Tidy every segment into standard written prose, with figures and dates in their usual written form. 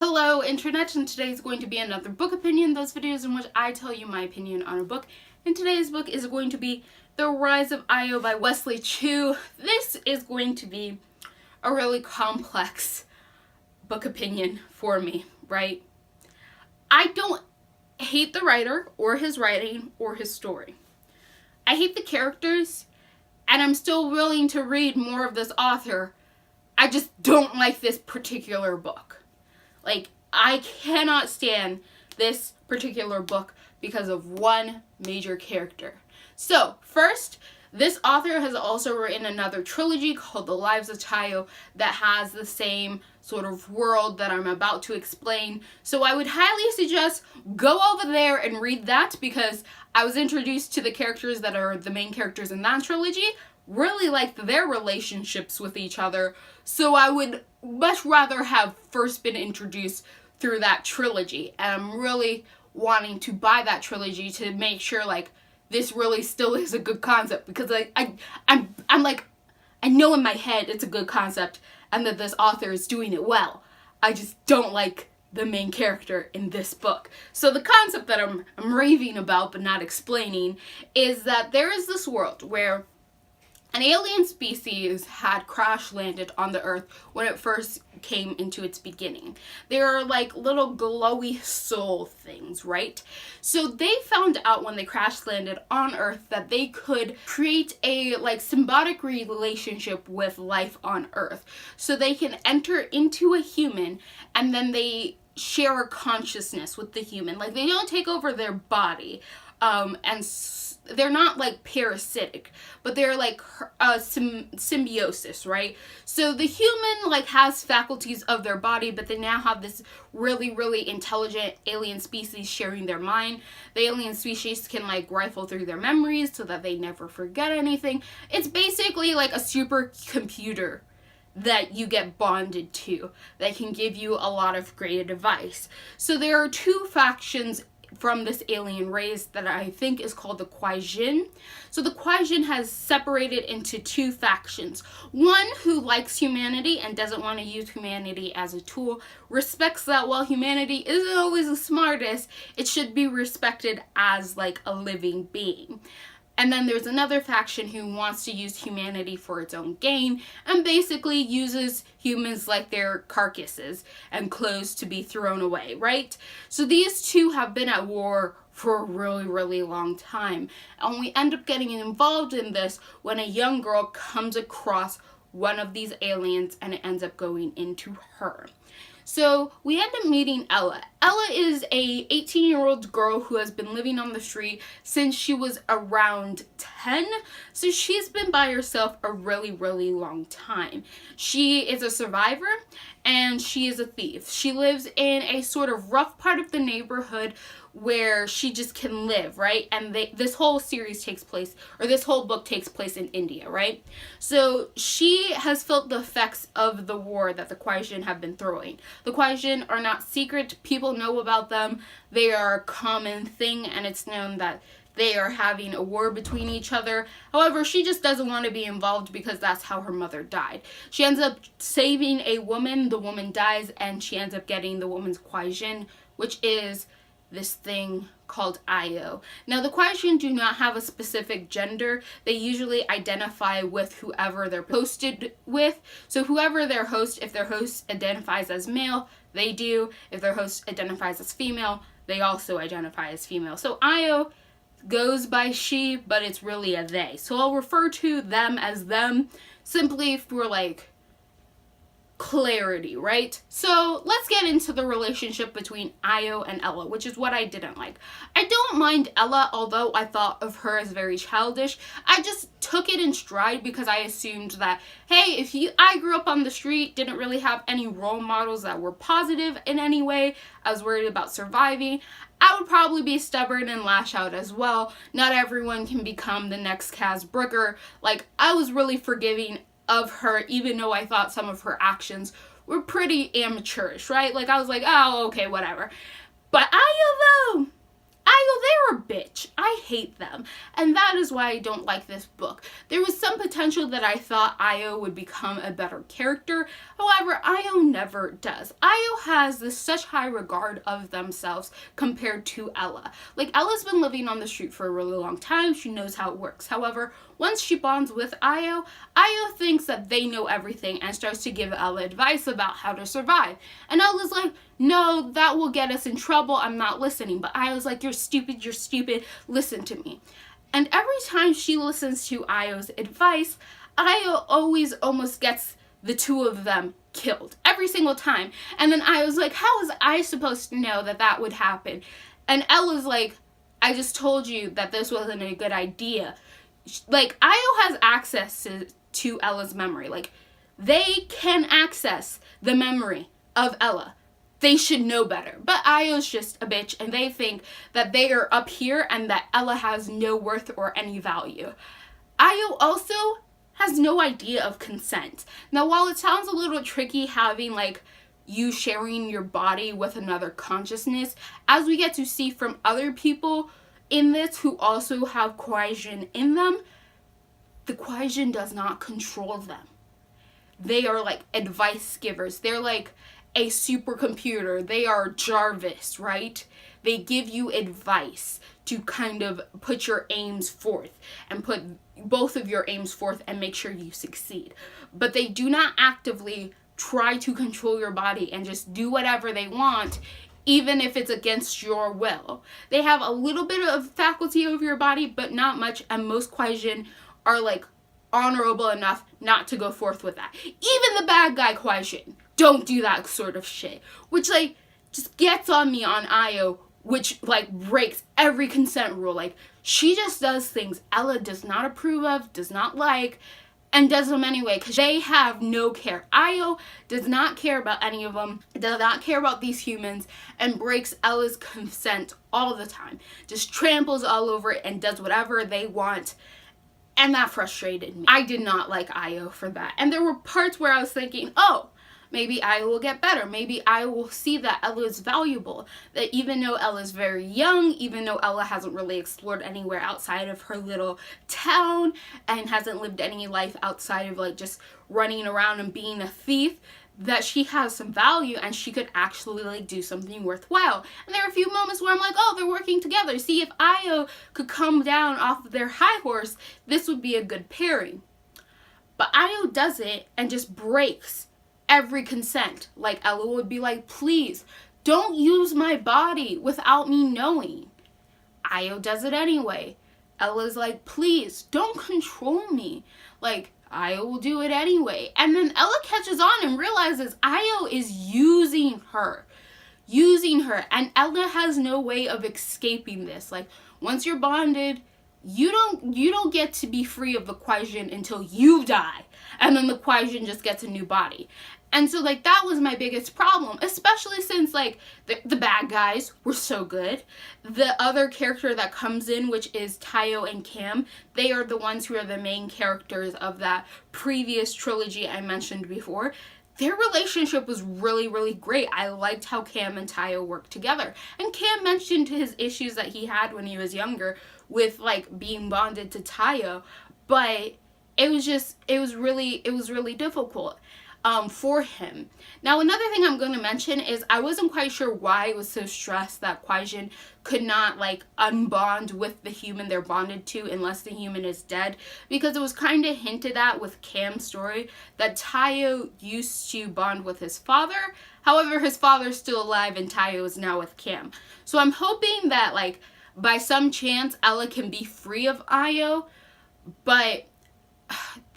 Hello Internet, and today is going to be another book opinion, those videos in which I tell you my opinion on a book. And today's book is going to be The Rise of Io by Wesley Chu. This is going to be a really complex book opinion for me, right? I don't hate the writer or his writing or his story. I hate the characters, and I'm still willing to read more of this author. I just don't like this particular book. Like, I cannot stand this particular book because of one major character. So, first, this author has also written another trilogy called The Lives of Io that has the same sort of world that I'm about to explain. So I would highly suggest go over there and read that, because I was introduced to the characters that are the main characters in that trilogy, really liked their relationships with each other, so I would much rather have first been introduced through that trilogy. And I'm really wanting to buy that trilogy to make sure, like, this really still is a good concept, because I'm like, I know in my head it's a good concept and that this author is doing it well. I just don't like the main character in this book. So the concept that I'm raving about but not explaining is that there is this world where an alien species had crash landed on the Earth when it first came into its beginning. They are like little glowy soul things, right? So they found out when they crash landed on Earth that they could create a like symbiotic relationship with life on Earth. So they can enter into a human and then they share a consciousness with the human. Like, they don't take over their body. They're not like parasitic, but they're like symbiosis, right? So the human like has faculties of their body, but they now have this really, really intelligent alien species sharing their mind. The alien species can like rifle through their memories so that they never forget anything. It's basically like a supercomputer that you get bonded to that can give you a lot of great advice. So there are two factions from this alien race that I think is called the Kwai-Jin. So the Kwai-Jin has separated into two factions. One who likes humanity and doesn't want to use humanity as a tool, respects that while humanity isn't always the smartest, it should be respected as like a living being. And then there's another faction who wants to use humanity for its own gain and basically uses humans like their carcasses and clothes to be thrown away, right? So these two have been at war for a really, really long time. And we end up getting involved in this when a young girl comes across one of these aliens and it ends up going into her. So we end up meeting Ella. Ella is a 18-year-old girl who has been living on the street since she was around 10. So she's been by herself a really, really long time. She is a survivor and she is a thief. She lives in a sort of rough part of the neighborhood where she just can live, right? And this whole series takes place, or this whole book takes place in India, right? So she has felt the effects of the war that the Kwai-Jin have been throwing. The Kwai-Jin are not secret. People know about them. They are a common thing, and it's known that they are having a war between each other. However, she just doesn't want to be involved because that's how her mother died. She ends up saving a woman, the woman dies, and she ends up getting the woman's Kwai-Jin, which is this thing called Io. Now, the Kwai-Jin do not have a specific gender. They usually identify with whoever they're hosted with. So whoever their host, if their host identifies as male, they do. If their host identifies as female, they also identify as female. So Io goes by she, but it's really a they. So I'll refer to them as them simply for like clarity, right? So let's get into the relationship between Io and Ella, which is what I didn't like. I don't mind Ella, although I thought of her as very childish. I just took it in stride because I assumed that, hey, I grew up on the street, didn't really have any role models that were positive in any way. I was worried about surviving. I would probably be stubborn and lash out as well. Not everyone can become the next Kaz Brooker. Like, I was really forgiving of her, even though I thought some of her actions were pretty amateurish, right? Like, I was like, oh, okay, whatever. But Io, though, they're a bitch. I hate them. And that is why I don't like this book. There was some potential that I thought Io would become a better character. However, Io never does. Io has this such high regard of themselves compared to Ella. Like, Ella's been living on the street for a really long time. She knows how it works. However, once she bonds with Io thinks that they know everything and starts to give Ella advice about how to survive. And Ella's like, no, that will get us in trouble. I'm not listening. But Io's like, you're stupid. Listen to me. And every time she listens to Io's advice, Io always almost gets the two of them killed. Every single time. And then Io's like, how was I supposed to know that that would happen? And Ella's like, I just told you that this wasn't a good idea. Like, Io has access to Ella's memory. Like, they can access the memory of Ella. They should know better. But Io's just a bitch, and they think that they are up here and that Ella has no worth or any value. Io also has no idea of consent. Now, while it sounds a little tricky having, like, you sharing your body with another consciousness, as we get to see from other people in this who also have Kwai-Jin in them, the Kwai-Jin does not control them. They are like advice givers. They're like a supercomputer. They are Jarvis, right? They give you advice to kind of put your aims forth and put both of your aims forth and make sure you succeed. But they do not actively try to control your body and just do whatever they want, even if it's against your will. They have a little bit of faculty over your body, but not much, and most Kwai-Jin are, like, honorable enough not to go forth with that. Even the bad guy Kwai-Jin don't do that sort of shit, which, like, just gets on me on Io, which, like, breaks every consent rule. Like, she just does things Ella does not approve of, does not like, and does them anyway, because they have no care. Io does not care about any of them, does not care about these humans, and breaks Ella's consent all the time. Just tramples all over it and does whatever they want. And that frustrated me. I did not like Io for that. And there were parts where I was thinking, oh, maybe Io will get better. Maybe Io will see that Ella is valuable. That even though Ella's very young, even though Ella hasn't really explored anywhere outside of her little town and hasn't lived any life outside of, like, just running around and being a thief, that she has some value and she could actually, like, do something worthwhile. And there are a few moments where I'm like, oh, they're working together. See, if Io could come down off of their high horse, this would be a good pairing. But Io does it and just breaks every consent. Like, Ella would be like, please, don't use my body without me knowing. Io does it anyway. Ella's like, please, don't control me. Like, Io will do it anyway. And then Ella catches on and realizes Io is using her. And Ella has no way of escaping this. Like, once you're bonded, you don't get to be free of the Kwai-Jin until you die. And then the Kwai-Jin just gets a new body. And so, like, that was my biggest problem, especially since, like, the bad guys were so good. The other character that comes in, which is Tayo and Cam, they are the ones who are the main characters of that previous trilogy I mentioned before. Their relationship was really, really great. I liked how Cam and Tayo worked together. And Cam mentioned his issues that he had when he was younger with, like, being bonded to Tayo. But it was really difficult for him. Now, another thing I'm going to mention is I wasn't quite sure why I was so stressed that Kwai-Jin could not, like, unbond with the human they're bonded to unless the human is dead, because it was kind of hinted at with Cam's story that Tayo used to bond with his father. However, his father's still alive and Tayo is now with Cam. So I'm hoping that, like, by some chance Ella can be free of Io, but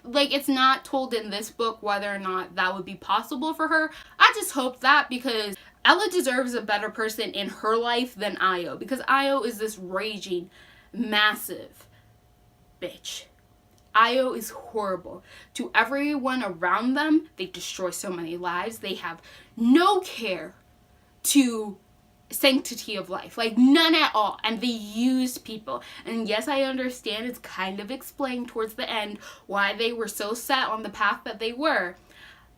like, it's not told in this book whether or not that would be possible for her. I just hope that, because Ella deserves a better person in her life than Io, because Io is this raging, massive bitch. Io is horrible to everyone around them. They destroy so many lives. They have no care to sanctity of life, like, none at all, and they use people. And yes, I understand it's kind of explained towards the end why they were so set on the path that they were,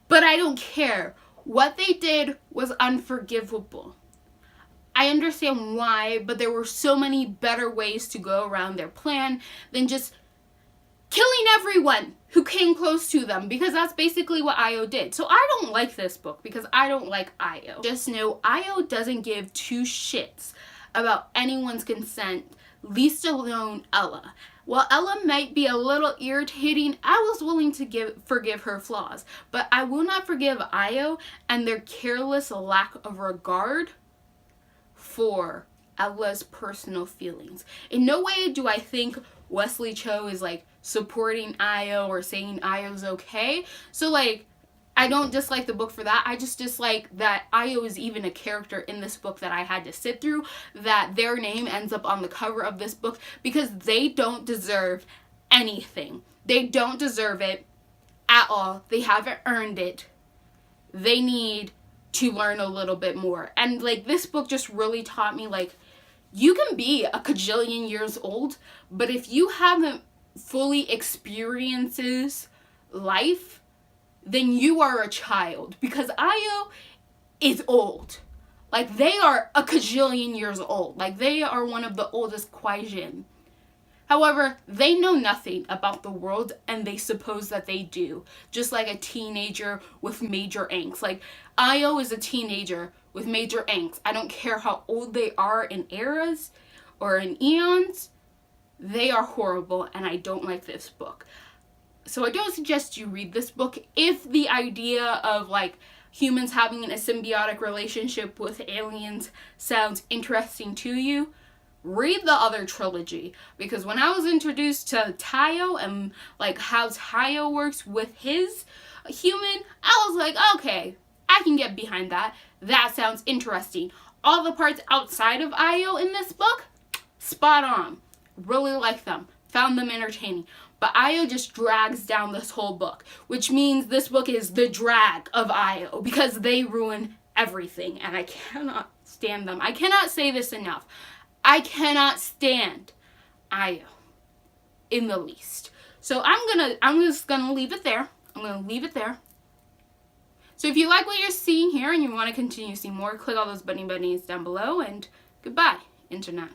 but I don't care. What they did was unforgivable. I understand why, but there were so many better ways to go around their plan than just killing everyone who came close to them, because that's basically what Io did. So I don't like this book because I don't like Io. Just know Io doesn't give two shits about anyone's consent, least alone Ella. While Ella might be a little irritating, I was willing to forgive her flaws, but I will not forgive Io and their careless lack of regard for Ella's personal feelings. In no way do I think Wesley Chu is like supporting Io or saying Io's okay. So like, I don't dislike the book for that. I just dislike that Io is even a character in this book that I had to sit through, that their name ends up on the cover of this book, because they don't deserve anything. They don't deserve it at all. They haven't earned it. They need to learn a little bit more. And like, this book just really taught me, like, you can be a cajillion years old, but if you haven't fully experiences life, then you are a child. Because Io is old. Like, they are a cajillion years old. Like, they are one of the oldest Kwaijin. However, they know nothing about the world, and they suppose that they do. Just like a teenager with major angst. Like, Io is a teenager with major angst. I don't care how old they are in eras or in eons. They are horrible, and I don't like this book. So I don't suggest you read this book if the idea of, like, humans having a symbiotic relationship with aliens sounds interesting to you. Read the other trilogy, because when I was introduced to Tayo and like how Tayo works with his human, I was like, okay, I can get behind that. That sounds interesting. All the parts outside of Io in this book, spot on. Really like them. Found them entertaining. But Io just drags down this whole book, which means this book is the drag of Io, because they ruin everything, and I cannot stand them. I cannot say this enough. I cannot stand Io in the least. So I'm just gonna leave it there. I'm gonna leave it there. So if you like what you're seeing here and you want to continue to see more, click all those bunnies down below, and goodbye, Internet.